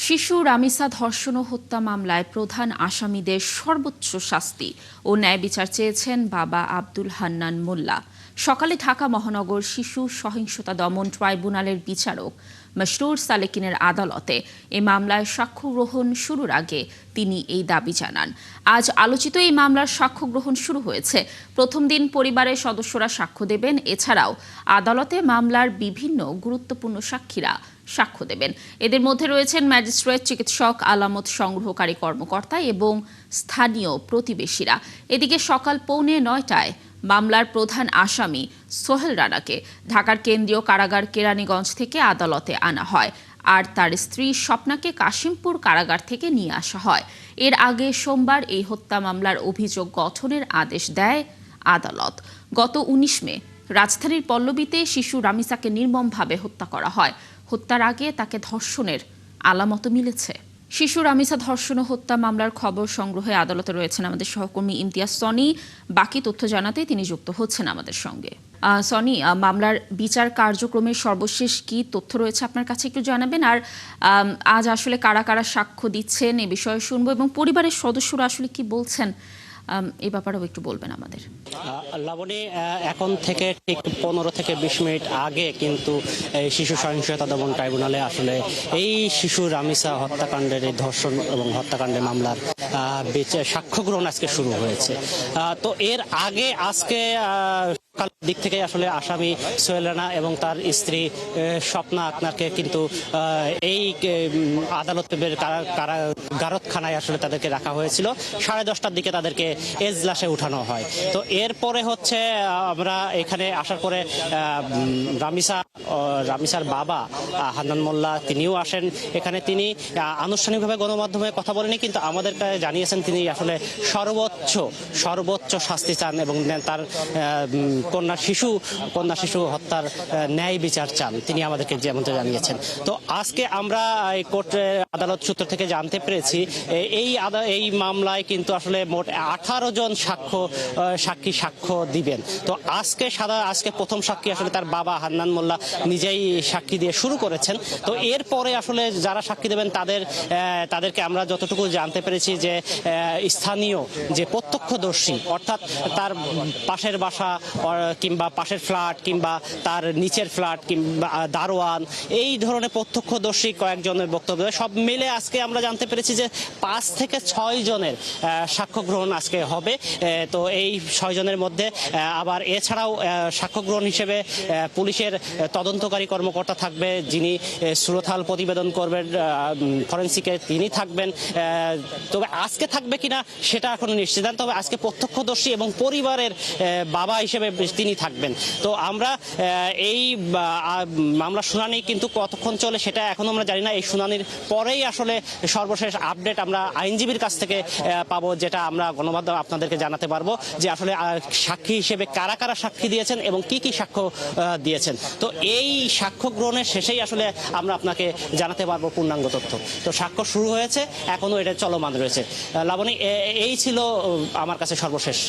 শিশু রামিসা ধর্ষণ ও হত্যা মামলায় প্রধান আসামিদের সর্বোচ্চ শাস্তি ও ন্যায় বিচার চেয়েছেন বাবা আব্দুল হান্নান মোল্লা। সকালে ঢাকা মহানগর শিশু সহিংসতা দমন ট্রাইব্যুনালের বিচারক মশরুর সালেকিনের আদালতে এ মামলায় সাক্ষ্য গ্রহণ শুরুর আগে তিনি এই দাবি জানান। আজ আলোচিত এই মামলার সাক্ষ্য গ্রহণ শুরু হয়েছে। প্রথম দিন পরিবারের সদস্যরা সাক্ষ্য দেবেন। এছাড়াও আদালতে মামলার বিভিন্ন গুরুত্বপূর্ণ সাক্ষীরা সাক্ষ্য দেবেন। এদের মধ্যে রয়েছেন ম্যাজিস্ট্রেট, চিকিৎসক, আলামত সংগ্রহকারী কর্মকর্তা এবং স্থানীয় প্রতিবেশীরা। এদিকে সকাল 8:45টায় মামলার প্রধান আসামি সোহেল রানাকে ঢাকার কেন্দ্রীয় কারাগার কেরানীগঞ্জ থেকে আদালতে আনা হয়, আর তার স্ত্রী স্বপ্নাকে কাশিমপুর কারাগার থেকে নিয়ে আসা হয়। এর আগে সোমবার এই হত্যা মামলার অভিযোগ গঠনের আদেশ দেয় আদালত। গত 19 মে রাজধানীর পল্লবীতে শিশু রামিসাকে নির্মমভাবে হত্যা করা হয়। হত্যার আগে তাকে ধর্ষণের আলামত মিলেছে। শিশু রামিসা ধর্ষণ ও হত্যা মামলার খবর সংগ্রহে আদালতে রয়েছেন আমাদের সহকর্মী ইমতিয়াজ সনি। বাকি তথ্য জানাতে তিনি যুক্ত হচ্ছেন আমাদের সঙ্গে। সনি, মামলার বিচার কার্যক্রমের সর্বশেষ কি তথ্য রয়েছে আপনার কাছে একটু জানাবেন, আর আজ আসলে কারা কারা সাক্ষ্য দিচ্ছেন এ বিষয়ে শুনবো, এবং পরিবারের সদস্যরা আসলে কি বলছেন এই ব্যাপারেও একটু বলবেন আমাদের। লাবণী, এখন থেকে ঠিক 15 থেকে 20 মিনিট আগে কিন্তু শিশু সহিংসতা দমন ট্রাইব্যুনালে আসলে এই শিশু রামিসা হত্যাকাণ্ডের ধর্ষণ এবং হত্যাকাণ্ডের মামলার সাক্ষ্য গ্রহণ আজকে শুরু হয়েছে। তো এর আগে আজকে দিক থেকে আসলে আসামি সোহেল রানা এবং তার স্ত্রী স্বপ্না আক্তারকে কিন্তু এই আদালতের কারাগারখানায় আসলে তাদেরকে রাখা হয়েছিল। 10:30টার দিকে তাদেরকে এজলাসে উঠানো হয়। তো এরপরে হচ্ছে আমরা এখানে আসার পরে রামিসার বাবা হান্নান মোল্লা তিনিও আসেন এখানে। তিনি আনুষ্ঠানিকভাবে গণমাধ্যমে কথা বলেনি, কিন্তু আমাদেরকে জানিয়েছেন তিনি আসলে সর্বোচ্চ শাস্তি চান এবং তার কন্যা শিশু হত্যার ন্যায় বিচার চান। তিনি আমাদেরকে যেমনটা জানিয়েছেন। তো আজকে আমরা কোর্ট আদালত সূত্র থেকে জানতে পেরেছি এই মামলায় কিন্তু আসলে মোট 18 জন সাক্ষী সাক্ষ্য দিবেন। তো আজকে প্রথম সাক্ষী আসলে তার বাবা হান্নান মোল্লা নিজেই সাক্ষী দিয়ে শুরু করেছেন। তো এরপরে আসলে যারা সাক্ষী দেবেন তাদেরকে আমরা যতটুকু জানতে পেরেছি যে স্থানীয় যে প্রত্যক্ষদর্শী, অর্থাৎ তার পাশের বাসা কিংবা পাশের ফ্ল্যাট কিংবা তার নিচের ফ্ল্যাট কিংবা দারোয়ান, এই ধরনের প্রত্যক্ষদর্শী কয়েকজনের বক্তব্য সব মিলে আজকে আমরা জানতে পেরেছি যে 5 থেকে 6 জনের সাক্ষ্য গ্রহণ আজকে হবে। তো এই 6 জনের মধ্যে আবার এছাড়াও সাক্ষ্য গ্রহণ হিসেবে পুলিশের তদন্তকারী কর্মকর্তা থাকবে, যিনি সুরতহাল প্রতিবেদন করবেন ফরেন্সিকে, তিনি থাকবেন। তবে আজকে থাকবে কিনা সেটা এখনো নিশ্চিত না। তবে আজকে প্রত্যক্ষদর্শী এবং পরিবারের বাবা হিসেবে তিনি থাকবেন। তো আমরা এই মামলা শুনানি কিন্তু কতক্ষণ চলে সেটা এখনো আমরা জানি না। এই শুনানির পরেই আসলে সর্বশেষ আপডেট আমরা আইনজীবীর কাছ থেকে পাবো, যেটা আমরা গণমাধ্যম আপনাদেরকে জানাতে পারবো যে আসলে সাক্ষী হিসেবে কারা কারা সাক্ষী দিয়েছেন এবং কি কি সাক্ষ্য দিয়েছেন। তো এই সাক্ষ্য গ্রহণের শেষেই আসলে আমরা আপনাকে জানাতে পারবো পূর্ণাঙ্গ তথ্য। তো সাক্ষ্য শুরু হয়েছে, এখনো এটা চলমান রয়েছে। লাবণী, এই ছিল আমার কাছে সর্বশেষ।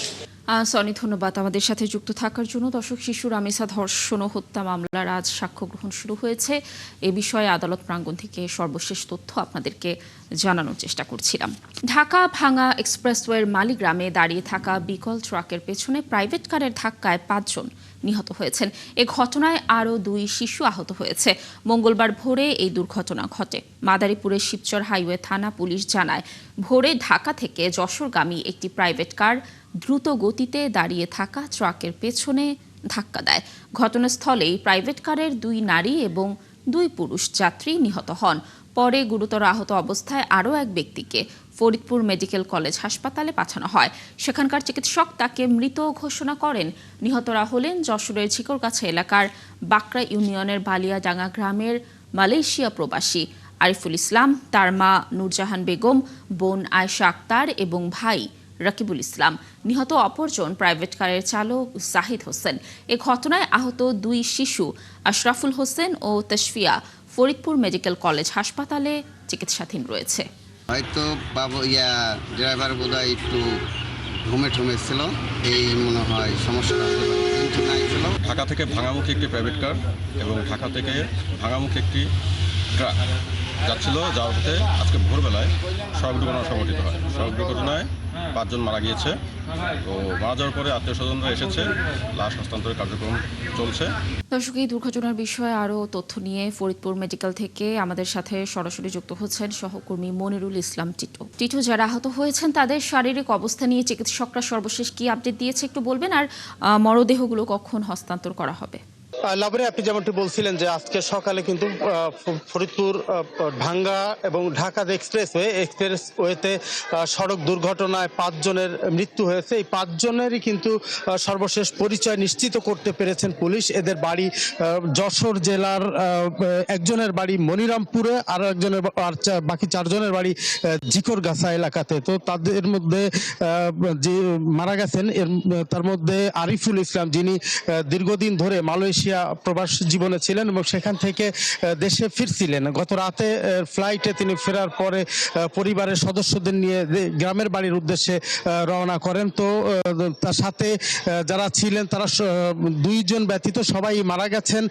সনি, ধন্যবাদ আমাদের সাথে যুক্ত থাকার জন্য। দর্শক, শিশু রামিসা ধর্ষণ ও হত্যা মামলার আজ সাক্ষ্য গ্রহণ শুরু হয়েছে। এ বিষয়ে আদালত প্রাঙ্গণ থেকে সর্বশেষ তথ্য আপনাদেরকে জানানোর চেষ্টা করছিলাম। ঢাকা ভাঙা এক্সপ্রেসওয়ের মালিগ্রামে দাঁড়িয়ে থাকা বিকল ট্রাকের পেছনে প্রাইভেট কারের ধাক্কায় 5 জন নিহত হয়েছেন। এ ঘটনায় আরও 2 শিশু আহত হয়েছে। মঙ্গলবার ভোরে এই দুর্ঘটনা ঘটে। মাদারীপুরের শিবচর হাইওয়ে থানা পুলিশ জানায়, ভোরে ঢাকা থেকে যশোরগামী একটি প্রাইভেট কার দ্রুত গতিতে দাঁড়িয়ে থাকা ট্রাকের পেছনে ধাক্কা দেয়। ঘটনাস্থলেই প্রাইভেট কারের 2 নারী এবং 2 পুরুষ যাত্রী নিহত হন। পরে গুরুতর আহত অবস্থায় আরও এক ব্যক্তিকে ফরিদপুর মেডিকেল কলেজ হাসপাতালে পাঠানো হয়। সেখানকার চিকিৎসক তাকে মৃত ঘোষণা করেন। নিহতরা হলেন যশোরের ঝিকরগাছা এলাকার বাকরা ইউনিয়নের বালিয়াডাঙ্গা গ্রামের মালয়েশিয়া প্রবাসী আরিফুল ইসলাম, তার মা নূরজাহান বেগম, বোন আয়েশা আক্তার এবং ভাই রাকিবুল ইসলাম। নিহত অপরজন প্রাইভেট কারের চালক জাহিদ হোসেন। এ ঘটনায় আহত 2 শিশু আশরাফুল হোসেন ও তশফিয়া ফরিদপুর মেডিকেল কলেজ হাসপাতালে চিকিৎসাধীন রয়েছে। হয়তো ড্রাইভার বোধহয় একটু ঘুমে ছিল, এই মনে হয় সমস্যা। ঢাকা থেকে ভাঙামুখী একটি প্রাইভেট কার এবং ঢাকা থেকে ভাঙামুখী একটি ট্রাক যাচ্ছিল, যাওয়ার পথে আজকে ভোরবেলায় সড়ক দুর্ঘটনা সংঘটিত হয়। সড়ক দুর্ঘটনায় 5 জন মারা গিয়েছে। তো মারা যাওয়ার পরে আত্মীয় স্বজনরা এসেছে, লাশ হস্তান্তরের কার্যক্রম চলছে। দর্শক, এই দুর্ঘটনার বিষয়ে আরও তথ্য নিয়ে ফরিদপুর মেডিকেল থেকে আমাদের সাথে সরাসরি যুক্ত হচ্ছেন সহকর্মী মনিরুল ইসলাম টিটু। যারা আহত হয়েছেন তাদের শারীরিক অবস্থা নিয়ে চিকিৎসকরা সর্বশেষ কি আপডেট দিয়েছে একটু বলবেন, আর মরদেহগুলো কখন হস্তান্তর করা হবে? লাবরে, আপনি যেমনটি বলছিলেন যে আজকে সকালে কিন্তু ফরিদপুর ভাঙ্গা এবং ঢাকা এক্সপ্রেসওয়েতে সড়ক দুর্ঘটনায় 5 জনের মৃত্যু হয়েছে। এই 5 জনেরই কিন্তু সর্বশেষ পরিচয় নিশ্চিত করতে পেরেছেন পুলিশ। এদের বাড়ি যশোর জেলার, একজনের বাড়ি মনিরামপুরে, আর একজনের বাকি 4 জনের বাড়ি জিকরগাছা এলাকাতে। তো তাদের মধ্যে যে মারা গেছেন তার মধ্যে আরিফুল ইসলাম, যিনি দীর্ঘদিন ধরে মালয়েশিয়া প্রবাস জীবনে ছিলেন এবং সেখান থেকে দেশে ফিরছিলেন। গত রাতে ফ্লাইটে তিনি ফেরার পরে পরিবারের সদস্যদের নিয়ে গ্রামের বাড়ির উদ্দেশ্যে রওনা করেন। তো তার সাথে যারা ছিলেন তারা 2 জন ব্যতীত সবাই মারা গেছেন।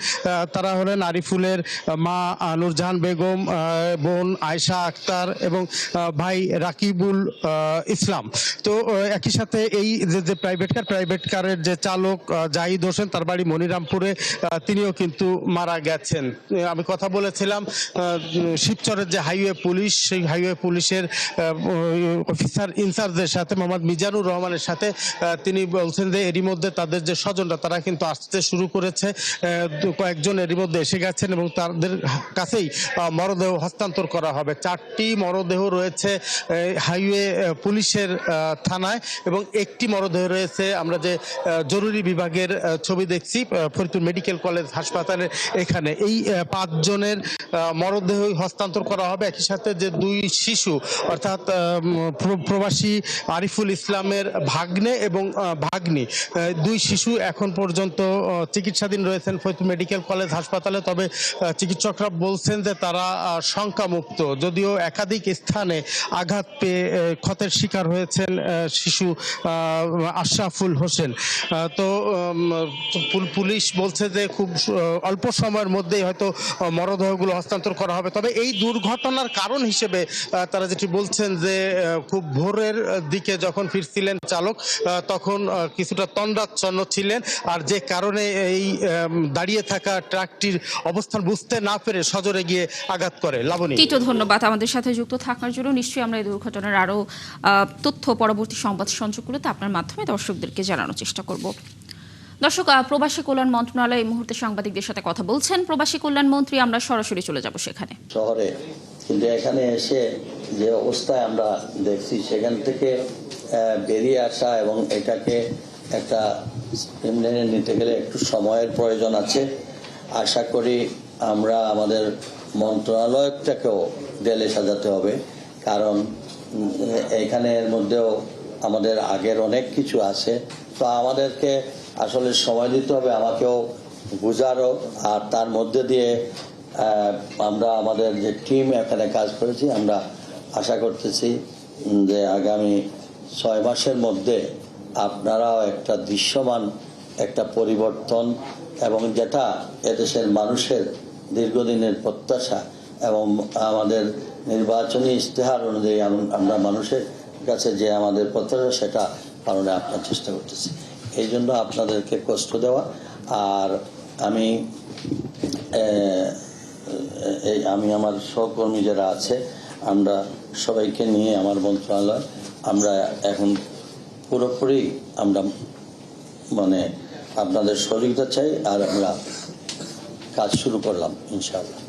তারা হলেন আরিফুলের মা নূরজাহান বেগম, বোন আয়েশা আক্তার এবং ভাই রাকিবুল ইসলাম। তো একই সাথে এই যে প্রাইভেট কারের যে চালক জাহিদ হোসেন, তার বাড়ি মনিরামপুরে, তিনিও কিন্তু মারা গেছেন। আমি কথা বলেছিলাম শিবচরের যে হাইওয়ে পুলিশ, সেই হাইওয়ে পুলিশের অফিসার ইনচার্জের সাথে, মোহাম্মদ মিজানুর রহমানের সাথে। তিনি বলছেন যে এরই মধ্যে তাদের যে স্বজনরা তারা কিন্তু আসতে শুরু করেছে। কয়েকজন এরই মধ্যে এসে গেছেন এবং তাদের কাছেই মরদেহ হস্তান্তর করা হবে। 4টি মরদেহ রয়েছে হাইওয়ে পুলিশের থানায় এবং একটি মরদেহ রয়েছে, আমরা যে জরুরি বিভাগের ছবি দেখছি ফরিদপুর মেডিকেল কলেজ হাসপাতালের এখানে। এই 5 জনের মরদেহ হস্তান্তর করা হবে। একই সাথে যে 2 শিশু, অর্থাৎ প্রবাসী আরিফুল ইসলামের ভাগ্নে এবং ভাগ্নি, 2 শিশু এখন পর্যন্ত চিকিৎসাধীন রয়েছেন ফরিদপুর মেডিকেল কলেজ হাসপাতালে। তবে চিকিৎসকরা বলছেন যে তারা শঙ্কামুক্ত, যদিও একাধিক স্থানে আঘাত পেয়ে ক্ষতের শিকার হয়েছেন শিশু আশরাফুল হোসেন। তো পুলিশ বলছে যে খুব অল্প সময়ের মধ্যেই হয়তো মরদেহগুলো হস্তান্তর করা হবে। তবে এই দুর্ঘটনার কারণ হিসেবে তারা যেটি বলছেন যে খুব ভোরের দিকে যখন ফিরছিলেন চালক, তখন কিছুটা তন্দ্রাচ্ছন্ন ছিলেন, আর যে কারণে এই দাঁড়িয়ে থাকা ট্রাকটির অবস্থান বুঝতে না পেরে সজোরে গিয়ে আঘাত করে। লাবণী, টিটু, ধন্যবাদ আমাদের সাথে যুক্ত থাকার জন্য। নিশ্চয়ই আমরা এই দুর্ঘটনার আরও তথ্য পরবর্তী সংবাদ সংযোগগুলোতে আপনার মাধ্যমে দর্শকদেরকে জানানোর চেষ্টা করব। দর্শক, প্রবাসী কল্যাণ মন্ত্রণালয় এই মুহূর্তে সাংবাদিকদের সাথে কথা বলছেন প্রবাসী কল্যাণ মন্ত্রী। আমরা সরাসরি চলে যাব সেখানে শহরে। কিন্তু এখানে এসে যে অবস্থায় আমরা দেখছি, সেখান থেকে বেরিয়ে আসা এবং এটাকে একটা মেনে নিতে গেলে একটু সময়ের প্রয়োজন আছে। আশা করি আমরা আমাদের মন্ত্রণালয়টাকেও ঢেলে সাজাতে হবে, কারণ এখানের মধ্যেও আমাদের আগের অনেক কিছু আছে। তো আমাদেরকে আসলে সময় দিতে হবে, আমাকেও বুঝারও। আর তার মধ্যে দিয়ে আমরা আমাদের যে টিম এখানে কাজ করেছি, আমরা আশা করতেছি যে আগামী 6 মাসের মধ্যে আপনারাও একটা দৃশ্যমান একটা পরিবর্তন, এবং যেটা এদেশের মানুষের দীর্ঘদিনের প্রত্যাশা এবং আমাদের নির্বাচনী ইশতেহার অনুযায়ী আমরা মানুষের কাছে যে আমাদের প্রত্যাশা, সেটা পালনে আপনার চেষ্টা করতেছি। এই জন্য আপনাদেরকে কষ্ট দেওয়া। আর আমি আমার সহকর্মী যারা আছে, আমরা সবাইকে নিয়ে আমার মন্ত্রণালয়, আমরা এখন পুরোপুরি আমরা মানে আপনাদের সহযোগিতা চাই, আর আমরা কাজ শুরু করলাম ইনশাআল্লাহ।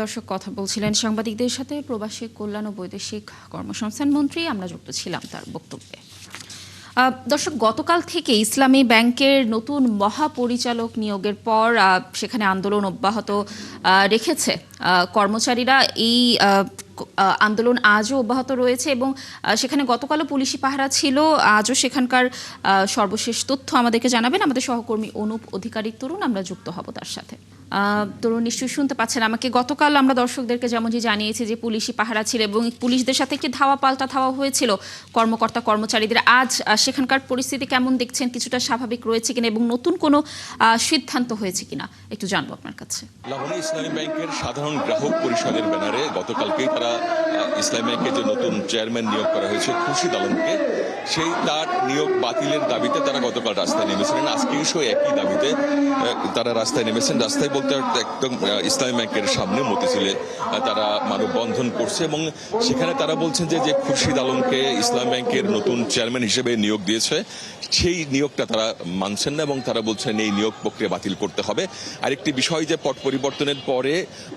দর্শক, কথা বলছিলেন সাংবাদিকদের সাথে প্রবাসী কল্যাণ ও বৈদেশিক কর্মসংস্থান মন্ত্রী। আমরা যুক্ত ছিলাম তার বক্তব্যে। দর্শক, গতকাল থেকে ইসলামী ব্যাংকের নতুন মহাপরিচালক নিয়োগের পর সেখানে আন্দোলন অব্যাহত রেখেছে কর্মচারীরা। এই আন্দোলন আজও অব্যাহত রয়েছে এবং সেখানে গতকালও পুলিশি পাহারা ছিল। আজও সেখানকার সর্বশেষ তথ্য আমাদেরকে জানাবেন আমাদের সহকর্মী অনুপ অধিকারী তরুণ। আমরা যুক্ত হব তার সাথে। তরুণ নিশ্চয়ই শুনতে পাচ্ছেন আমাকে। গতকাল আমরা দর্শকদেরকে যেমনটি জানিয়েছি যে পুলিশি পাহারা ছিল এবং পুলিশদের সাথে একটি ধাওয়া পাল্টা ধাওয়া হয়েছিল কর্মকর্তা কর্মচারীদের। আজ সেখানকার পরিস্থিতি কেমন দেখছেন? কিছুটা স্বাভাবিক রয়েছে কিনা এবং নতুন কোনো সিদ্ধান্ত হয়েছে কিনা একটু জানবো আপনার কাছে। লাবণী, ইসলামী ব্যাংকের সাধারণ গ্রাহক পরিষদের ব্যানারে গতকালকেই তারা ইসলামী ব্যাংকের যে নতুন চেয়ারম্যান নিয়োগ করা হয়েছে খুরশিদ আলমকে, সেই তার নিয়োগ বাতিলের দাবিতে তারা গতকাল রাস্তায় নেমেছিলেন। আজকে একই দাবিতে তারা রাস্তায় নেমেছেন। রাস্তায় বলতে একদম ইসলামী ব্যাংকের সামনে মতিঝিলে তারা মানববন্ধন করছে এবং সেখানে তারা বলছেন যে খুরশিদ আলমকে ইসলামী ব্যাংকের নতুন চেয়ারম্যান হিসেবে নিয়োগ দিয়েছে সেই নিয়োগটা তারা মানছেন না এবং তারা বলছেন এই নিয়োগ প্রক্রিয়া বাতিল করতে হবে। আরেকটি বিষয় যে পট পরিবর্তনের পরে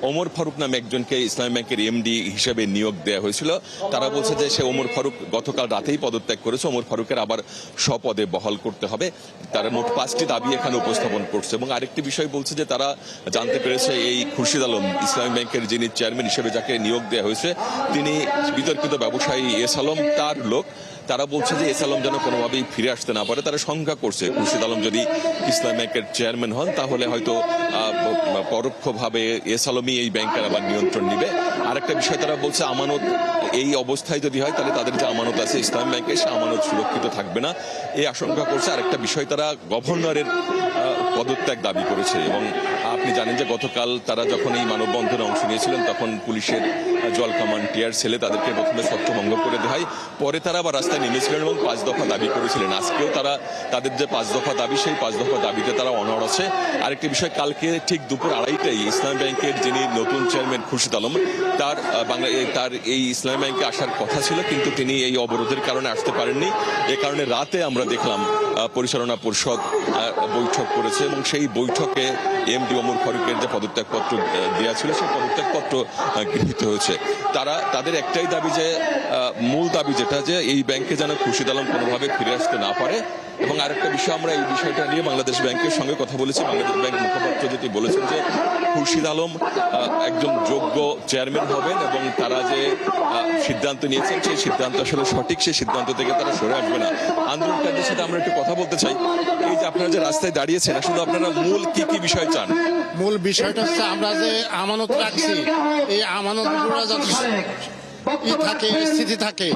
ওমর ফারুক নামে একজনকে ইসলামী ব্যাংকের এমডি হিসেবে নিয়োগ দেওয়া হয়েছিল। তারা বলছে যে সে ওমর ফারুক গতকাল রাতেই পদত্যাগ করেছে, ওমর ফারুকের আবার স্বপদে বহাল করতে হবে। তারা মোট 5টি দাবি এখানে উপস্থাপন করছে এবং আরেকটি বিষয় বলছে যে তারা জানতে পেরেছে এই খুরশিদ আলম ইসলামী ব্যাংকের যিনি চেয়ারম্যান হিসেবে যাকে নিয়োগ দেওয়া হয়েছে তিনি বিতর্কিত ব্যবসায়ী এস আলম তার লোক। তারা বলছে যে এস আলম যেন কোনোভাবেই ফিরে আসতে না পারে। তারা শঙ্কা করছে খুরশিদ আলম যদি ইসলামী ব্যাংকের চেয়ারম্যান হন তাহলে হয়তো পরোক্ষভাবে এস আলমই এই ব্যাংকের আবার নিয়ন্ত্রণ নিবে। আরেকটা বিষয় তারা বলছে আমানত এই অবস্থায় যদি হয় তাহলে তাদের যে আমানত আছে ইসলামী ব্যাংকে সে আমানত সুরক্ষিত থাকবে না, এই আশঙ্কা করছে। আরেকটা বিষয় তারা গভর্নরের পদত্যাগ দাবি করেছে এবং আপনি জানেন যে গতকাল তারা যখন এই মানববন্ধনে অংশ নিয়েছিলেন তখন পুলিশের জল কামান টিয়ার সেলে তাদেরকে প্রথমে ছত্রভঙ্গ করে দেওয়া হয়, পরে তারা আবার রাস্তায় নেমেছিলেন এবং 5 দফা দাবি করেছিলেন। আজকেও তারা তাদের যে 5 দফা দাবি সেই 5 দফা দাবিতে তারা অনড় আছে। আরেকটি বিষয়, কালকে ঠিক দুপুর 2:30টায় ইসলামী ব্যাংকের যিনি নতুন চেয়ারম্যান খুরশিদ আলম তার এই ইসলামী ব্যাংকে আসার কথা ছিল কিন্তু তিনি এই অবরোধের কারণে আসতে পারেননি। এ কারণে রাতে আমরা দেখলাম পরিচালনা পরিষদ বৈঠক করেছে এবং সেই বৈঠকে এমডি ওমর ফারুকের যে পদত্যাগপত্র দেওয়া ছিল সেই পদত্যাগপত্র গৃহীত হয়েছে। তাদের একটাই দাবি যে মূল দাবি যেটা যে এই ব্যাংকে যেন খুরশিদ আলম কোনোভাবে ফিরে আসতে না পারে। এবং আরেকটা বিষয় আমরা এই বিষয়টা নিয়ে বাংলাদেশ ব্যাংকের সঙ্গে কথা বলেছি। বাংলাদেশ ব্যাংক মুখপাত্র যেটি বলেছেন যে খুরশিদ আলম একজন যোগ্য চেয়ারম্যান হবেন এবং তারা যে সিদ্ধান্ত নিয়েছেন সেই সিদ্ধান্ত আসলে সঠিক, সেই সিদ্ধান্ত থেকে তারা সরে আসবে না। আন্দোলনকারীদের সাথে আমরা একটু কথা বলতে চাই। এই যে আপনারা যে রাস্তায় দাঁড়িয়েছেন আসলে আপনারা মূল কি বিষয় চান? মূল বিষয়টা হচ্ছে আমরা যে আমানত রাখছি এই আমানতগুলো যাতে থাকে, স্থিতি থাকে,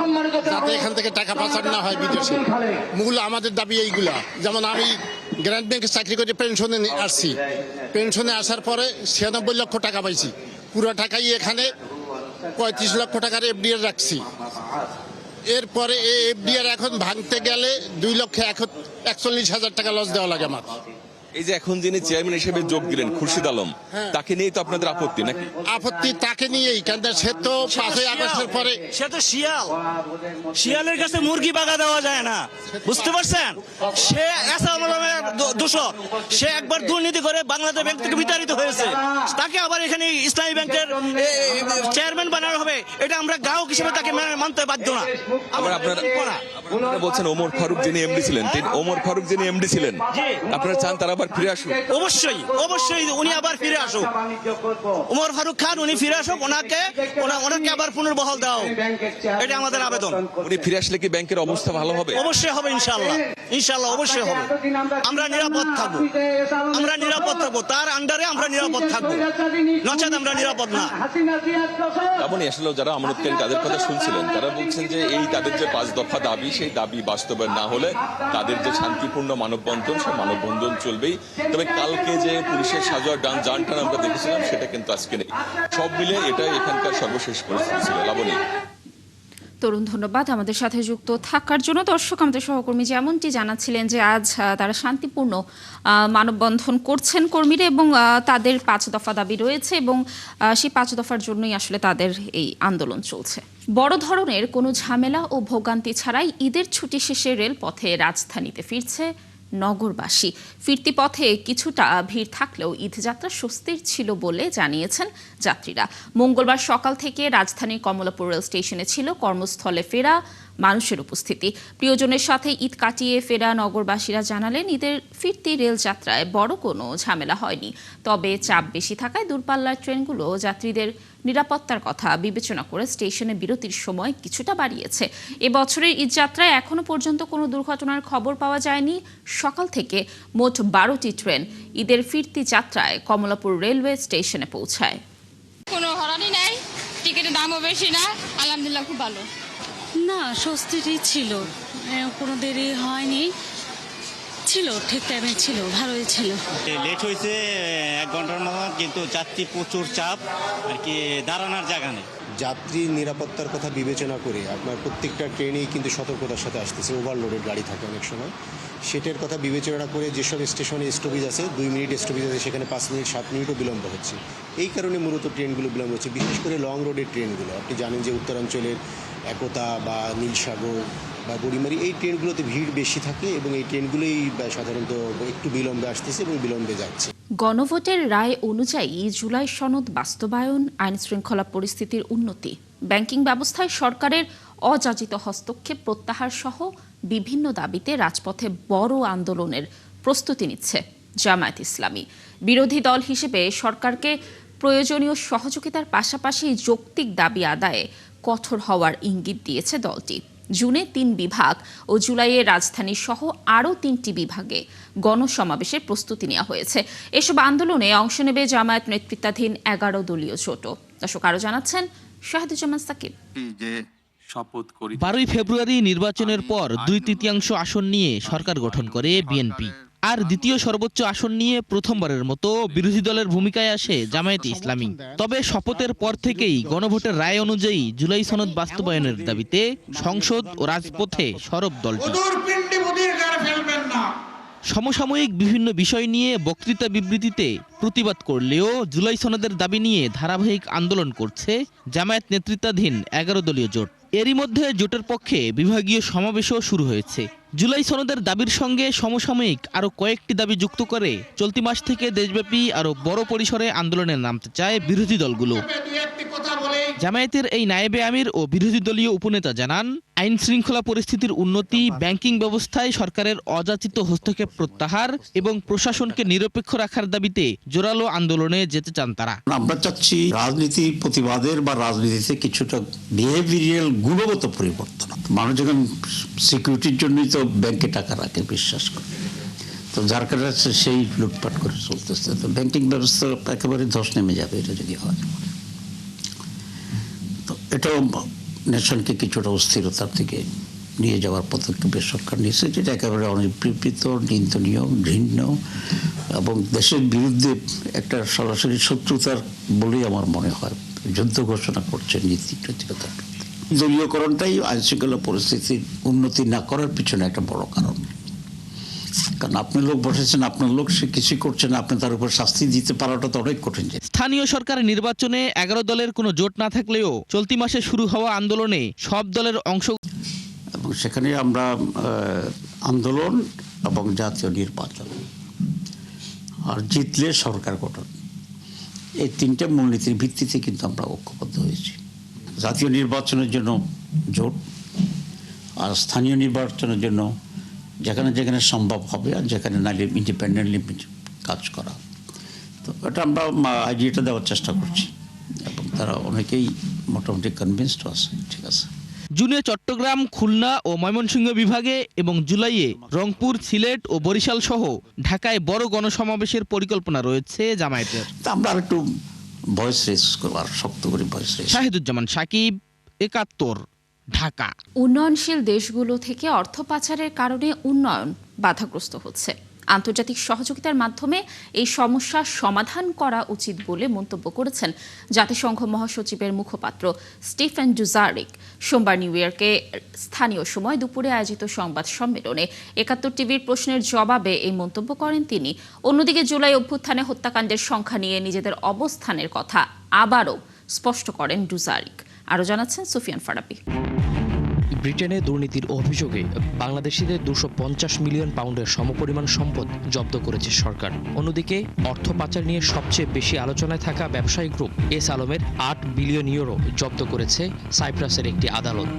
যাতে এখান থেকে টাকা পাচার না হয় বিদেশে। মূল আমাদের দাবি এইগুলা। যেমন আমি গ্রান্ট ব্যাংকে চাকরি করে পেনশনে আসছি, পেনশনে আসার পরে 96 লক্ষ টাকা পাইছি, পুরো টাকাই এখানে 35 লক্ষ টাকার এফডিআর রাখছি। এরপরে এই এফডিআর এখন ভাঙতে গেলে 2,41,000 টাকা লস দেওয়া লাগে আমার। এই যে এখন যিনি চেয়ারম্যান হিসেবে যোগ দিলেন খুরশিদ আলম, তাকে নিয়েই তো আপনাদের আপত্তি নাকি? আপত্তি তাকে নিয়েই, কারণ সে তো 5ই আগস্টের পরে সে তো শিয়ালের কাছে মুরগি বাগা দেওয়া যায় না, বুঝতে পারছেন? সে দূষক, সে একবার দুর্নীতি করে বাংলাদেশ ব্যাংক থেকে বিতাড়িত হয়েছে, তাকে আবার এখানে ইসলামী ব্যাংকের চেয়ারম্যান বানানো হবে, এটা আমরা গ্রাহক হিসেবে তাকে মানতে বাধ্য না। আবার আপনারা বলছেন ওমর ফারুক যিনি এমডি ছিলেন, আপনারা চান তারা আবার ফিরে আসুক? অবশ্যই উনি আবার ফিরে আসুক। ওমর ফারুক খান উনি ফিরে আসুক, ওনাকে আবার পুনর্বহাল দাও, এটা আমাদের আবেদন। উনি ফিরে আসলে কি ব্যাংকের অবস্থা ভালো হবে? অবশ্যই হবে, ইনশাআল্লাহ অবশ্যই হবে। আমরা নিরাপদ থাকবো, তার আন্ডারে আমরা নিরাপদ থাকবো, নচেত আমরা নিরাপদ না। এমনই আসলে যারা আমানতকারী তাদের কথা শুনছিলেন, তারা বলছেন যে এই তাদের যে 5 দফা দাবি সেই দাবি বাস্তবায়ন না হলে তাদের যে শান্তিপূর্ণ মানববন্ধন সেই মানববন্ধন চলবেই। তবে কালকে যে পুলিশের সাজোয়া যান টান আমরা দেখেছিলাম সেটা কিন্তু আজকে নেই। সব মিলে এটাই এখানকার সর্বশেষ পরিস্থিতি ছিল। লাবণী, তরুণ ধন্যবাদ আমাদের সাথে যুক্ত থাকার জন্য। দর্শক, আমাদের সহকর্মী যেমনটি জানাচ্ছিলেন যে আজ তারা শান্তিপূর্ণ মানববন্ধন করছেন কর্মীরা এবং তাদের 5 দফা দাবি রয়েছে এবং সেই 5 দফার জন্যই আসলে তাদের এই আন্দোলন চলছে। বড় ধরনের কোনো ঝামেলা ও ভোগান্তি ছাড়াই ঈদের ছুটি শেষে রেলপথে রাজধানীতে ফিরছে নগরবাসী। ফিরতি পথে কিছুটা ভিড় থাকলেও ঈদযাত্রা স্বস্তির ছিল বলে জানিয়েছেন যাত্রীরা। মঙ্গলবার সকাল থেকে রাজধানীর কমলাপুর রেল স্টেশনে ছিল কর্মস্থলে ফেরা মানুষের উপস্থিতি। প্রিয়জনের সাথে ঈদ কাটিয়ে ফেরা নগরবাসীরা জানালেন ঈদের ফিরতি রেল যাত্রায় বড় কোনো ঝামেলা হয়নি, তবে চাপ বেশি থাকায় দূরপাল্লার ট্রেনগুলো যাত্রীদের নিরাপত্তার কথা বিবেচনা করে স্টেশনে বিরতির সময় কিছুটা বাড়িয়েছে। এবছরের ঈদ যাত্রায় এখনো পর্যন্ত কোনো দুর্ঘটনার খবর পাওয়া যায়নি। সকাল থেকে মোট 12টি ট্রেন ঈদের ফিরতি যাত্রায় কমলাপুর রেলওয়ে স্টেশনে পৌঁছায়। কোনো হরানি নাই, টিকিটের দামও বেশি না, আলহামদুলিল্লাহ খুব ভালো। না, স্বস্তিরই ছিল, কোনো দেরি হয়নি, ছিল ঠিক টাইমে ছিল, ভালোই ছিল। লেট হয়েছে 1 ঘন্টার মতো, কিন্তু যাত্রী প্রচুর চাপ, আর কি দাঁড়ানোর জায়গা নেই। যাত্রী নিরাপত্তার কথা বিবেচনা করে আপনার প্রত্যেকটা ট্রেনেই কিন্তু সতর্কতার সাথে আসতেছে, ওভারলোডেড গাড়ি থাকে অনেক সময়, সেটার কথা বিবেচনা করে যেসব স্টেশনে স্টপেজ আছে 2 মিনিট স্টপেজ আছে, সেখানে 5 মিনিট 7 মিনিটও বিলম্ব হচ্ছে। এই কারণে মূলত ট্রেনগুলো বিলম্ব হচ্ছে, বিশেষ করে লং রোডের ট্রেনগুলো। আপনি জানেন যে উত্তরাঞ্চলের একতা বা নীলসাগর বা বুড়িমারি এই ট্রেনগুলোতে ভিড় বেশি থাকে এবং এই ট্রেনগুলোই সাধারণত একটু বিলম্বে আসতেছে এবং বিলম্বে যাচ্ছে। গণভোটের রায় অনুযায়ী জুলাই সনদ বাস্তবায়ন, আইন শৃঙ্খলা পরিস্থিতির উন্নতি, ব্যাংকিং ব্যবস্থায় সরকারের অযাচিত হস্তক্ষেপ প্রত্যাহার সহ বিভিন্ন দাবিতে রাজপথে বড় আন্দোলনের প্রস্তুতি নিচ্ছে জামায়াত ইসলামী। বিরোধী দল হিসেবে সরকারকে প্রয়োজনীয় সহযোগিতার পাশাপাশি যৌক্তিক দাবি আদায়ে কঠোর হওয়ার ইঙ্গিত দিয়েছে দলটি। জুনে 3 বিভাগ ও জুলাইয়ে রাজধানী সহ আরও 3টি বিভাগে গণসমাবেশের প্রস্তুতি নেওয়া হয়েছে। এসব আন্দোলনে অংশ নেবে জামায়াত নেতৃত্বাধীন 11 দলীয় জোট। দর্শক আরও জানাচ্ছেন শাহিদুজ্জামান সাকিব। 12 ফেব্রুয়ারি নির্বাচনের পর 2/3 আসন নিয়ে সরকার গঠন করে বিএনপি, আর দ্বিতীয় সর্বোচ্চ আসন নিয়ে প্রথমবারের মতো বিরোধী দলের ভূমিকায় আসে জামায়াতে ইসলামী। তবে শপথের পর থেকেই গণভোটের রায় অনুযায়ী জুলাই সনদ বাস্তবায়নের দাবিতে সংসদ ও রাজপথে সরব দলটি। সমসাময়িক বিভিন্ন বিষয় নিয়ে বক্তৃতা বিবৃতিতে প্রতিবাদ করলেও জুলাই সনদের দাবি নিয়ে ধারাবাহিক আন্দোলন করছে জামায়াত নেতৃত্বাধীন 11 দলীয় জোট। এরই মধ্যে জোটের পক্ষে বিভাগীয় সমাবেশও শুরু হয়েছে। জুলাই সনদের দাবির সঙ্গে সমসাময়িক আরও কয়েকটি দাবি যুক্ত করে চলতি মাস থেকে দেশব্যাপী আরও বড় পরিসরে আন্দোলনে নামতে চায় বিরোধী দলগুলো। জামায়াতের এই নায়েবে আমির ও বিরোধী দলীয় উপনেতা জানান, আইন শৃঙ্খলা পরিস্থিতির উন্নতি, ব্যাংকিং ব্যবস্থায় সরকারের অযাচিত হস্তক্ষেপ প্রত্যাহার এবং প্রশাসনকে নিরপেক্ষ রাখার দাবিতে জোরালো আন্দোলনে যেতে চান তারা। আমরা চাচ্ছি রাজনীতি প্রতিবাদের বা রাজনীতিতে কিছুটা বিহেভিয়ারাল গুণগত পরিবর্তন। মানুষ যখন সিকিউরিটির জন্যই তো ব্যাংকে টাকা রাখে, বিশ্বাস করে, তো যার কারণে সেই লুটপাট করে চলতেছে, তো ব্যাংকিং ব্যবস্থা একেবারে ধস নেমে যাবে এটা যদি হয়। তো এটাও নেশনকে কিছুটা অস্থিরতার দিকে নিয়ে যাওয়ার পদক্ষেপ সরকার নিয়েছে, যেটা একেবারে অনিবৃত্ত, নিন্দনীয়, ঘৃণ্য এবং দেশের বিরুদ্ধে একটা সরাসরি শত্রুতার বলেই আমার মনে হয়। যুদ্ধ ঘোষণা করছে নীতি নৈতিকতার বিরুদ্ধে। দলীয়করণটাই আইন শৃঙ্খলা পরিস্থিতির উন্নতি না করার পিছনে একটা বড় কারণ। কারণ আপনার লোক বসেছেন, আপনার লোক সে কিছু করছে না, আপনি তার উপর শাস্তি দিতে পারাটা তো অনেক কঠিন। স্থানীয় সরকার নির্বাচনে 11 দলের কোনো জোট না থাকলেও চলতি মাসে শুরু হওয়া আন্দোলনে সব দলের অংশ, এবং সেখানে আমরা আন্দোলন এবং জাতীয় নির্বাচন আর জিতলে সরকার গঠন, এই 3টে মূলনীতির ভিত্তিতে কিন্তু আমরা ঐক্যবদ্ধ হয়েছি। জাতীয় নির্বাচনের জন্য জোট, আর স্থানীয় নির্বাচনের জন্য যেখানে যেখানে সম্ভব হবে আর যেখানে নাইলে ইন্ডিপেন্ডেন্টলি কাজ করা। তো এটা আমরা আইডিয়াটা দেওয়ার চেষ্টা করছি এবং তারা অনেকেই মোটামুটি কনভিন্সড আছে। ঠিক আছে, জুনে চট্টগ্রাম, খুলনা ও ময়মনসিংহ বিভাগে এবং জুলাইয়ে রংপুর, সিলেট ও বরিশাল সহ ঢাকায় বড় গণসমাবেশের পরিকল্পনা রয়েছে জামায়াতের। আমরা আরেকটু ভয়েস রেজ করবার, শক্ত করে ভয়েস রেজ। শাহিদুজ্জামান সাকিব, 71, ঢাকা। উন্নয়নশীল দেশগুলো থেকে অর্থ পাচারের কারণে উন্নয়ন বাধাগ্রস্ত হচ্ছে। আন্তর্জাতিক সহযোগিতার মাধ্যমে এই সমস্যার সমাধান করা উচিত বলে মন্তব্য করেছেন জাতিসংঘ মহাসচিবের মুখপাত্র স্টিফেন ডুজারিক। সোমবার নিউ ইয়র্কে স্থানীয় সময় দুপুরে আয়োজিত সংবাদ সম্মেলনে 71 টিভির প্রশ্নের জবাবে এই মন্তব্য করেন তিনি। অন্যদিকে জুলাই অভ্যুত্থানে হত্যাকাণ্ডের সংখ্যা নিয়ে নিজেদের অবস্থানের কথা আবারও স্পষ্ট করেন ডুজারিক। আরও জানাচ্ছেন সুফিয়ান ফারাবি। ব্রিটেনে দুর্নীতির অভিযোগে বাংলাদেশিদের 250 মিলিয়ন পাউন্ডের সমপরিমাণ সম্পদ জব্দ করেছে সরকার। অন্যদিকে অর্থ পাচার নিয়ে সবচেয়ে বেশি আলোচনায় থাকা ব্যবসায়ী গ্রুপ এস আলমের 8 বিলিয়ন ইউরো জব্দ করেছে সাইপ্রাসের একটি আদালত।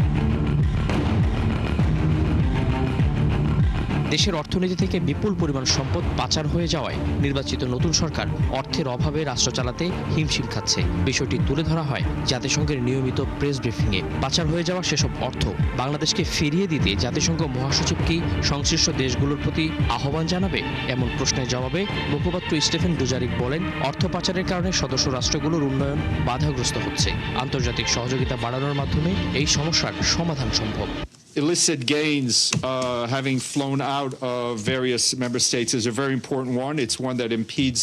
দেশের অর্থনীতি থেকে বিপুল পরিমাণ সম্পদ পাচার হয়ে যাওয়ায় নির্বাচিত নতুন সরকার অর্থের অভাবে রাষ্ট্র চালাতে হিমশিম খাচ্ছে। বিষয়টি তুলে ধরা হয় জাতিসংঘের নিয়মিত প্রেস ব্রিফিংয়ে। পাচার হয়ে যাওয়া সেসব অর্থ বাংলাদেশকে ফিরিয়ে দিতে জাতিসংঘ মহাসচিব কি সংশ্লিষ্ট দেশগুলোর প্রতি আহ্বান জানাবে? এমন প্রশ্নের জবাবে মুখপাত্র স্টিফেন ডুজারিক বলেন, অর্থ পাচারের কারণে সদস্য রাষ্ট্রগুলোর উন্নয়ন বাধাগ্রস্ত হচ্ছে। আন্তর্জাতিক সহযোগিতা বাড়ানোর মাধ্যমে এই সমস্যার সমাধান সম্ভব। Illicit gains having flown out of various member states is a very important one. It's one that impedes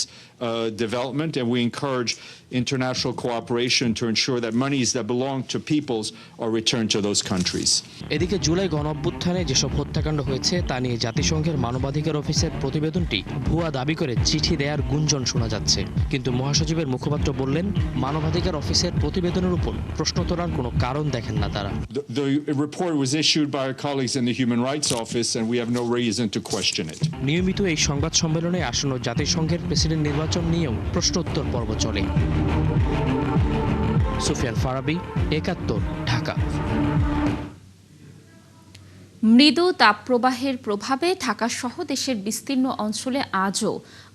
development, and we encourage international cooperation to ensure that monies that belong to peoples are returned to those countries. এদিকে জুলাই গণঅভ্যুত্থানে যেসব হত্যাকাণ্ড হয়েছে তা নিয়ে জাতিসংঘের মানবাধিকার অফিসের প্রতিবেদনটি ভুয়া দাবি করে চিঠি দেওয়ার গুঞ্জন শোনা যাচ্ছে। কিন্তু মহাসচিবের মুখপাত্র বললেন, মানবাধিকার অফিসের প্রতিবেদনের উপর প্রশ্ন তোলার কোনো কারণ দেখেন না তারা। The report was issued by our colleagues in the Human Rights Office, and we have no reason to question it. নিয়মিত এই সংবাদ সম্মেলনে আসন্ন জাতিসংঘের প্রেসিডেন্ট নির্বাচন নিয়েও প্রশ্নোত্তর পর্ব চলে। সুফিয়ান ফারাবি, একাত্তর, ঢাকা। মৃদু তাপপ্রবাহের প্রভাবে ঢাকাসহ দেশের বিস্তীর্ণ অঞ্চলে আজও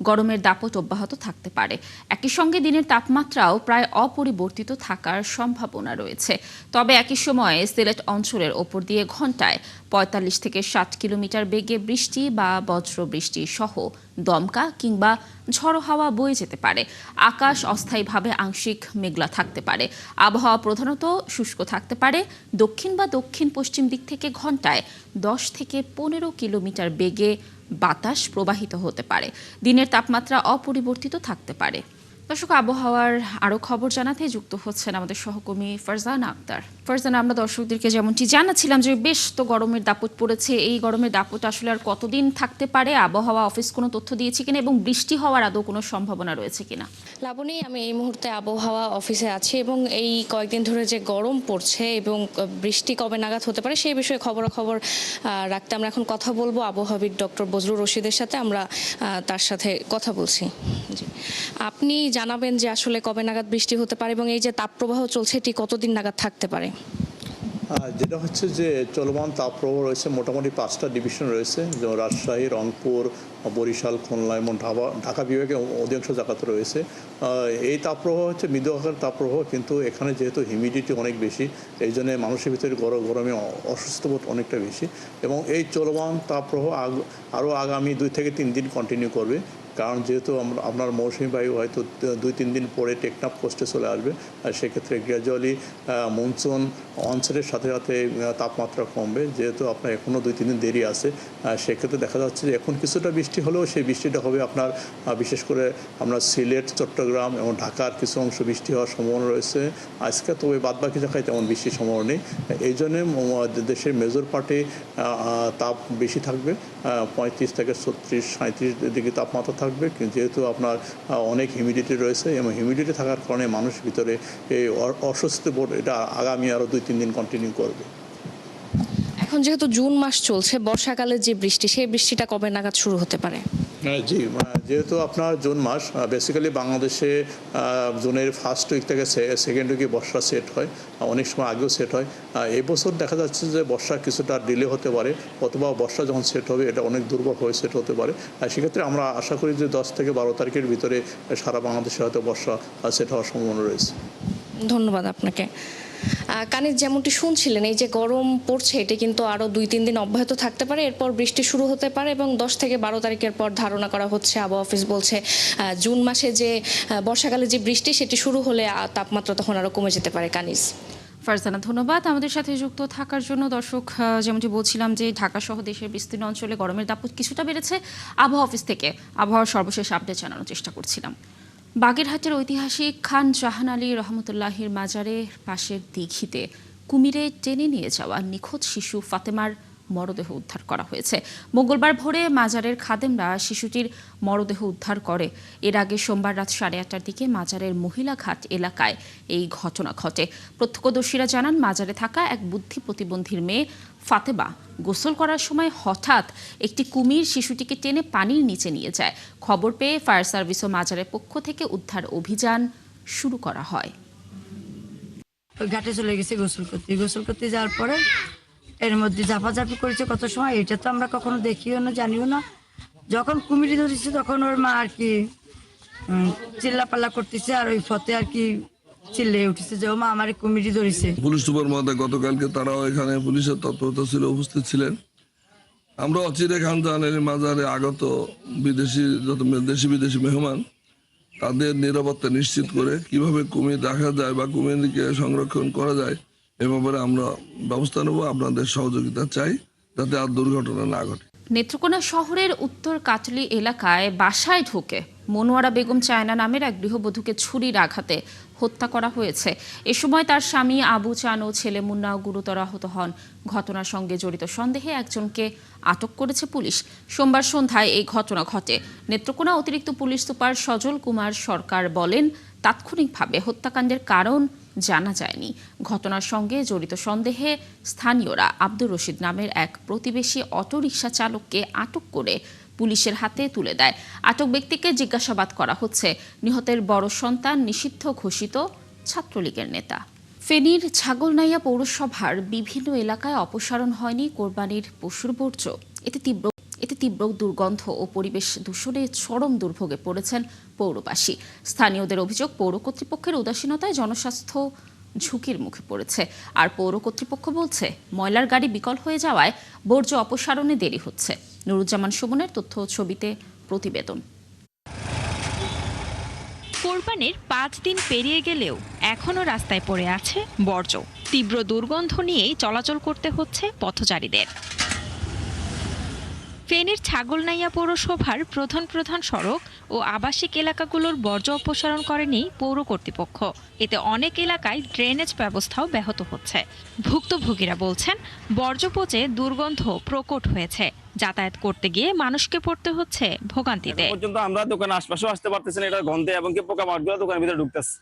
গরমের দাপট অব্যাহত থাকতে পারে। একই সঙ্গে দিনের তাপমাত্রাও প্রায় অপরিবর্তিত থাকার সম্ভাবনা রয়েছে। তবে একই সময়ে সিলেট অঞ্চলের ওপর দিয়ে ঘন্টায় ৪৫ থেকে ৬০ কিলোমিটার বেগে বৃষ্টি বা বজ্র বৃষ্টি সহ দমকা কিংবা ঝড়ো হাওয়া বয়ে যেতে পারে। আকাশ অস্থায়ীভাবে আংশিক মেঘলা থাকতে পারে। আবহাওয়া প্রধানত শুষ্ক থাকতে পারে। দক্ষিণ বা দক্ষিণ পশ্চিম দিক থেকে ঘন্টায় ১০ থেকে ১৫ কিলোমিটার বেগে বাতাস প্রবাহিত হতে পারে। দিনের তাপমাত্রা অপরিবর্তিত থাকতে পারে। দর্শক, আবহাওয়ার আরও খবর জানাতে যুক্ত হচ্ছেন আমাদের সহকর্মী ফারজানা আক্তার। ফারজানা, আমরা দর্শকদেরকে যেমনটি জানাচ্ছিলাম যে বেশ তো গরমের দাপট পড়েছে। এই গরমের দাপট আসলে আর কতদিন থাকতে পারে? আবহাওয়া অফিস কোনো তথ্য দিয়েছে কিনা এবং বৃষ্টি হওয়ার আদৌ কোনো সম্ভাবনা রয়েছে কিনা? লাবণী, আমি এই মুহূর্তে আবহাওয়া অফিসে আছি এবং এই কয়েকদিন ধরে যে গরম পড়ছে এবং বৃষ্টি কবে নাগাদ হতে পারে সেই বিষয়ে খবরাখবর রাখতে আমরা এখন কথা বলবো আবহাওয়াবিদ ডক্টর বজলুর রশিদের সাথে। আমরা তার সাথে কথা বলছি। জি, আপনি জানাবেন যে আসলে কবে নাগাদ বৃষ্টি হতে পারে এবং এই যে তাপপ্রবাহ চলছে এটি কতদিন নাগাদ থাকতে পারে? যেটা হচ্ছে যে চলমান তাপপ্রবাহ রয়েছে মোটামুটি 5টা ডিভিশন রয়েছে, যেমন রাজশাহী, রংপুর, বরিশাল, খুলনা এবং ঢাকা বিভাগে অধিকাংশ জায়গাতে রয়েছে। এই তাপপ্রবাহ হচ্ছে মৃদু আকারের তাপপ্রবাহ, কিন্তু এখানে যেহেতু হিউমিডিটি অনেক বেশি, এই জন্য মানুষের ভিতরে গরমে অসুস্থ বোধ অনেকটা বেশি। এবং এই চলমান তাপপ্রবাহ আরও আগামী 2 থেকে 3 দিন কন্টিনিউ করবে, কারণ যেহেতু আপনার মৌসুমী বায়ু হয়তো 2-3 দিন পরে টেকনাফ কোস্টে চলে আসবে, আর সেক্ষেত্রে গ্র্যাজুয়ালি মনসুন অনসেটের সাথে সাথে তাপমাত্রা কমবে। যেহেতু আপনার এখনও 2-3 দিন দেরি আছে, সেক্ষেত্রে দেখা যাচ্ছে যে এখন কিছুটা বৃষ্টি হলেও সেই বৃষ্টিটা হবে আপনার বিশেষ করে আমরা সিলেট, চট্টগ্রাম এবং ঢাকার কিছু অংশ বৃষ্টি হওয়ার সম্ভাবনা রয়েছে আজকে। তবে বাদবাকি জায়গায় তেমন বৃষ্টির সম্ভাবনা নেই। এই জন্যে দেশের মেজর পার্টে তাপ বেশি থাকবে, 35 থেকে 36-37 ডিগ্রি তাপমাত্রা থাকবে। যেহেতু আপনার অনেক হিউমিডিটি রয়েছে এবং হিউমিডিটি থাকার কারণে মানুষের ভিতরে এই অস্বস্তি বোধ এটা আগামী আরও 2-3 দিন কন্টিনিউ করবে। এখন যেহেতু জুন মাস চলছে, বর্ষাকালের যে বৃষ্টি সেই বৃষ্টিটা কবে নাগাদ শুরু হতে পারে? জি, যেহেতু আপনার জুন মাস বেসিক্যালি বাংলাদেশে জুনের ফার্স্ট উইক থেকে সেকেন্ড উইকে বর্ষা সেট হয়, অনেক সময় আগেও সেট হয়। এই বছর দেখা যাচ্ছে যে বর্ষা কিছুটা ডিলে হতে পারে, অথবা বর্ষা যখন সেট হবে এটা অনেক দুর্বল হয়ে সেট হতে পারে। সেক্ষেত্রে আমরা আশা করি যে 10 থেকে 12 তারিখের ভিতরে সারা বাংলাদেশে হয়তো বর্ষা সেট হওয়ার সম্ভাবনা রয়েছে। ধন্যবাদ আপনাকে। কানিজ, যেমনটি শুনছিলেন, এই যে গরম পড়ছে এটি কিন্তু আরও 2-3 দিন অব্যাহত থাকতে পারে, এরপর বৃষ্টি শুরু হতে পারে এবং 10 থেকে 12 তারিখের পর ধারণা করা হচ্ছে, আবহাওয়া অফিস বলছে জুন মাসে যে বর্ষাকালে যে বৃষ্টি সেটি শুরু হলে তাপমাত্রা তখন আরও কমে যেতে পারে। কানিজ, ফারজানা, ধন্যবাদ আমাদের সাথে যুক্ত থাকার জন্য। দর্শক, যেমনটি বলছিলাম যে ঢাকা সহ দেশের বিস্তীর্ণ অঞ্চলে গরমের দাপট কিছুটা বেড়েছে। আবহাওয়া অফিস থেকে আবহাওয়ার সর্বশেষ আপডেট জানানোর চেষ্টা করছিলাম। বাগেরহাটের ঐতিহাসিক খান জাহান আলী রহমতুল্লাহির মাজারের পাশের দিঘিতে কুমিরে টেনে নিয়ে যাওয়া নিখোঁজ শিশু ফাতেমার মরদেহ উদ্ধার করা হয়েছে। মঙ্গলবার ভোরে মাজারের খাদেমরা শিশুটির মরদেহ উদ্ধার করে। এর আগে সোমবার রাত 8:30টার দিকে মাজারের মহিলা ঘাট এলাকায় এই ঘটনা ঘটে। প্রত্যক্ষদর্শীরা জানান, মাজারে থাকা এক বুদ্ধি প্রতিবন্ধীর মেয়ে ফাতেমা গোসল করার সময় হঠাৎ একটি কুমির শিশুটিকে টেনে পানির নিচে নিয়ে যায়। খবর পেয়ে ফায়ার সার্ভিস ও মাজারের পক্ষ থেকে উদ্ধার অভিযান শুরু করা হয়। ঘাটে চলে গেছে গোসল করতে যাওয়ার পরে এর মধ্যে ঝাপাঝাপি করেছে কত সময়, এটা তো আমরা কখনো দেখিও না, জানিও না। যখন কুমিরি ধরেছে তখন ওর মা আর কি চিল্লাপাল্লা করতেছে, আর ওই ফতে আর কি চিল্লে উঠেছে যে ও মা আমার কুমিরি ধরেছে। পুলিশ সুপার মহোদয় গতকালকে তারাও এখানে পুলিশের তৎপরতা ছিল, উপস্থিত ছিলেন। আমরা অচিরে খান জাহানের মাজারে আগত বিদেশি যত দেশি বিদেশি মেহমান তাদের নিরাপত্তা নিশ্চিত করে কিভাবে কুমির রাখা যায় বা কুমিরকে সংরক্ষণ করা যায় এ ব্যাপারে আমরা ব্যবস্থা নেব। আপনাদের সহযোগিতা চাই যাতে আর দুর্ঘটনা না ঘটে। নেত্রকোনা শহরের উত্তর কাটলি এলাকায় বাসায় ঢুকে মনোয়ারা বেগম চায়না নামের এক গৃহবধূকে ছুরির আঘাতে হত্যা করা হয়েছে। এ সময় তার স্বামী আবু চান ও ছেলে মুন্নাও গুরুতর আহত হন। ঘটনার সঙ্গে জড়িত সন্দেহে একজনকে আটক করেছে পুলিশ। সোমবার সন্ধ্যায় এই ঘটনা ঘটে। নেত্রকোনা অতিরিক্ত পুলিশ সুপার সজল কুমার সরকার বলেন, তাৎক্ষণিকভাবে হত্যাকাণ্ডের কারণ জানা যায়নি। ঘটনার সঙ্গে জড়িত সন্দেহে স্থানীয়রা আব্দুর রশিদ নামের এক প্রতিবেশী অটোরিকশা চালককে আটক করে পুলিশের হাতে তুলে দেয়। আটক ব্যক্তিকে জিজ্ঞাসাবাদ করা হচ্ছে। নিহতের বড় সন্তান নিষিদ্ধ ঘোষিত ছাত্রলীগের নেতা। ফেনীর ছাগলনাইয়া পৌরসভার বিভিন্ন এলাকায় অপসারণ হয়নি কোরবানির পশুর বর্জ্য। এতে তীব্র দুর্গন্ধ ও পরিবেশ দূষণে চরম দুর্ভোগে পড়েছেন পৌরবাসী। স্থানীয়দের অভিযোগ, পৌর কর্তৃপক্ষের উদাসীনতায় জনস্বাস্থ্য ঝুঁকির মুখে পড়েছে। আর পৌর কর্তৃপক্ষ বলছে, ময়লার গাড়ি বিকল হয়ে যাওয়ায় বর্জ্য অপসারণে দেরি হচ্ছে। নুরুজ্জামান সুমনের তথ্য ও ছবিতে প্রতিবেদন। কোরবানির 5 দিন পেরিয়ে গেলেও এখনো রাস্তায় পড়ে আছে বর্জ্য। তীব্র দুর্গন্ধ নিয়েই চলাচল করতে হচ্ছে পথচারীদের। ফেনীর ছাগলনাইয়া পৌরসভার প্রধান সড়ক ও আবাসিক এলাকাগুলোর বর্জ্য অপসারণ করেনি পৌর কর্তৃপক্ষ। এতে অনেক এলাকায় ড্রেনেজ ব্যবস্থাও ব্যাহত হচ্ছে। ভুক্তভোগীরা বলছেন, বর্জ্য পচে দুর্গন্ধ প্রকট হয়েছে। যাতায়াত করতে গিয়ে মানুষকে পড়তে হচ্ছে ভোগান্তিতে। পর্যন্ত আমরা দোকানের আশপাশেও আসতে পারতেছি না, এটা গন্ধে এবং কি পোকামাকড়গুলো দোকানের ভিতরে ঢুকতেছে।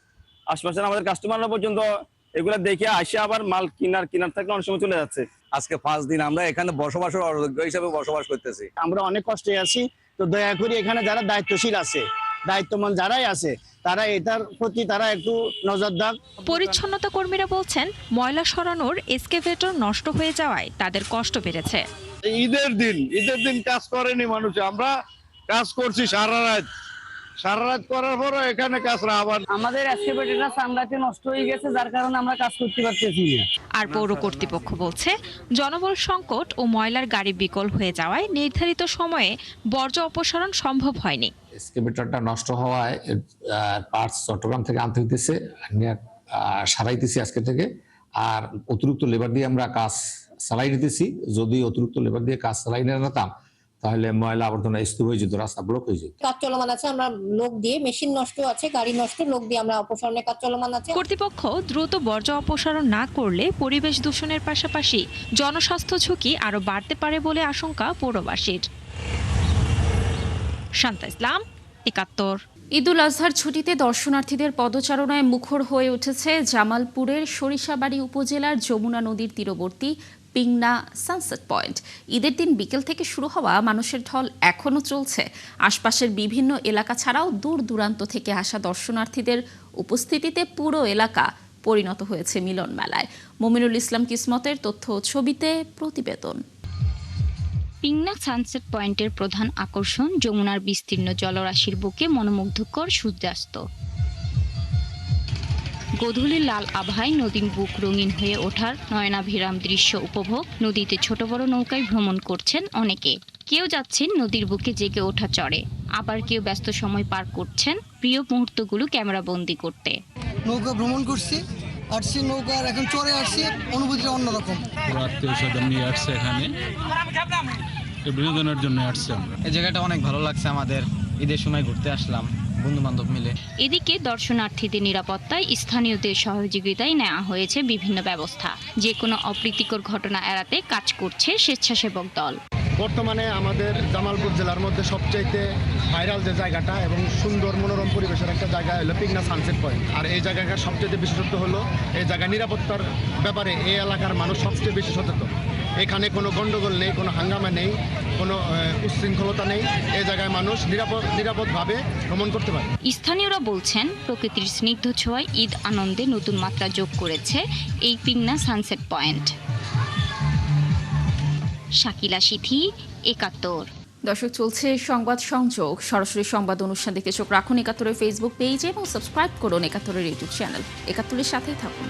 আশপাশে আমাদের কাস্টমাররা পর্যন্ত এগুলা দেখে আসে আবার মাল কিনার থাকলে অনেক সময় চলে যাচ্ছে। আজকে 5 দিন আমরা এখানে বসবাসের অযোগ্য হিসেবে বসবাস করতেছি। আমরা অনেক কষ্টে আছি। তো দয়া করে এখানে যারা দায়িত্বশীল আছে, দায়িত্বমান যারাই আছে, তারা এটার প্রতি তারা একটু নজর দেন। পরিচ্ছন্নতা কর্মীরা বলছেন, ময়লা সরানোর এক্সকেভেটর নষ্ট হয়ে যাওয়ায় তাদের কষ্ট বেড়েছে। ঈদের দিন কাজ করেনি মানুষ, আমরা কাজ করছি সারা রাত করার পর এখানে কাজরা আবার আমাদের এক্সকেভেটরটা সানলাইটে নষ্ট হয়ে গেছে, যার কারণে আমরা কাজ করতে পারতেছি না। আর পৌর কর্তৃপক্ষ বলছে, জনবল সংকট ও ময়লার গাড়ি বিকল হয়ে যাওয়ায় নির্ধারিত সময়ে বর্জ্য অপসারণ সম্ভব হয়নি। এক্সকেভেটরটা নষ্ট হওয়ায় পার্টস চট্টগ্রাম থেকে আনতে হইতেছে, সারাইতেছি আজকে থেকে। আর অতিরিক্ত লেবার দিয়ে আমরা কাজ চালাই নিতেছি। যদি অতিরিক্ত লেবার দিয়ে কাজ চালাই নিতাম তাহলে ময়লা আবর্জনা স্তূপ হয়ে যেত, রাস্তা ব্লক হয়ে যেত। কাজ চলমান আছে, আমরা লোক দিয়ে, মেশিন নষ্ট আছে, গাড়ি নষ্ট, লোক দিয়ে আমরা অপসারণের কাজ চলমান আছে। কর্তৃপক্ষ দ্রুত বর্জ্য অপসারণ না করলে পরিবেশ দূষণের পাশাপাশি জনস্বাস্থ্য ঝুঁকি আরো বাড়তে পারে বলে আশঙ্কা পৌরবাসীর। শান্তা ইসলাম, ৭১। ঈদুল আজহার ছুটিতে দর্শনার্থীদের পদচারণায় মুখর হয়ে উঠেছে জামালপুরের সরিষাবাড়ী উপজেলার যমুনা নদীর তীরবর্তী পিংনা সানসেট পয়েন্ট। ঈদের দিন বিকেল থেকে শুরু হওয়া মানুষের ঢল এখনও চলছে। আশপাশের বিভিন্ন এলাকা ছাড়াও দূর দূরান্ত থেকে আসা দর্শনার্থীদের উপস্থিতিতে পুরো এলাকা পরিণত হয়েছে মিলন মেলায়। মমিনুল ইসলাম কিসমতের তথ্য ও ছবিতে প্রতিবেদন। পিংনা সানসেট পয়েন্টের প্রধান আকর্ষণ যমুনার বিস্তীর্ণ জলরাশির বুকে মনোমুগ্ধকর সূর্যাস্ত। গোধূলির লাল আভায় নদীর বুক রঙিন হয়ে ওঠার নয়নাভিরাম দৃশ্য উপভোগ। নদীতে ছোট বড় নৌকায় ভ্রমণ করছেন অনেকে। কেউ যাচ্ছেন নদীর বুকে জেগে ওঠা চড়ে, আবার কেউ ব্যস্ত সময় পার করছেন প্রিয় মুহূর্তগুলো ক্যামেরাবন্দি করতে। নৌকা ভ্রমণ করছি, আসছি নৌকার এখন চড়ে আসছি, অনুভূতিটা অন্যরকম। আত্মীয় স্বজন নিয়ে আসছে এখানে, বিনোদনের জন্য আসছে আমরা। এই জায়গাটা অনেক ভালো লাগছে আমাদের, ঈদের সময় ঘুরতে আসলাম বন্ধু বান্ধব মিলে। এদিকে দর্শনার্থীদের নিরাপত্তায় স্থানীয়দের সহযোগিতায় নেওয়া হয়েছে বিভিন্ন ব্যবস্থা। যে কোনো অপ্রীতিকর ঘটনা এড়াতে কাজ করছে স্বেচ্ছাসেবক দল। বর্তমানে আমাদের জামালপুর জেলার মধ্যে সবচাইতে ভাইরাল যে জায়গাটা এবং সুন্দর মনোরম পরিবেশের একটা জায়গা হলো পিংনা সানসেট পয়েন্ট। আর এই জায়গাটার সবচেয়ে বিশেষত্ব হলো এই জায়গা নিরাপত্তার ব্যাপারে এই এলাকার মানুষ সবচেয়ে বেশি সচেতন। এখানে কোনো গন্ডগোল নেই, কোনো হাঙ্গামা নেই, কোনো উচ্ছৃঙ্খলতা নেই। এই জায়গায় মানুষ নিরাপদভাবে ভ্রমণ করতে পারে। স্থানীয়রা বলছেন, প্রকৃতির স্নিগ্ধ ছোঁয়ায় ঈদ আনন্দে নতুন মাত্রা যোগ করেছে এই পিংনা সানসেট পয়েন্ট। শাকিলা সিথি, ৭১। দর্শক, চলছে সংবাদ সংযোগ। সরাসরি সংবাদ অনুষ্ঠান দেখতে চোখ রাখুন ৭১-এর ফেসবুক পেজে এবং সাবস্ক্রাইব করুন ৭১-এর ইউটিউব চ্যানেল। ৭১-এর সাথেই থাকুন।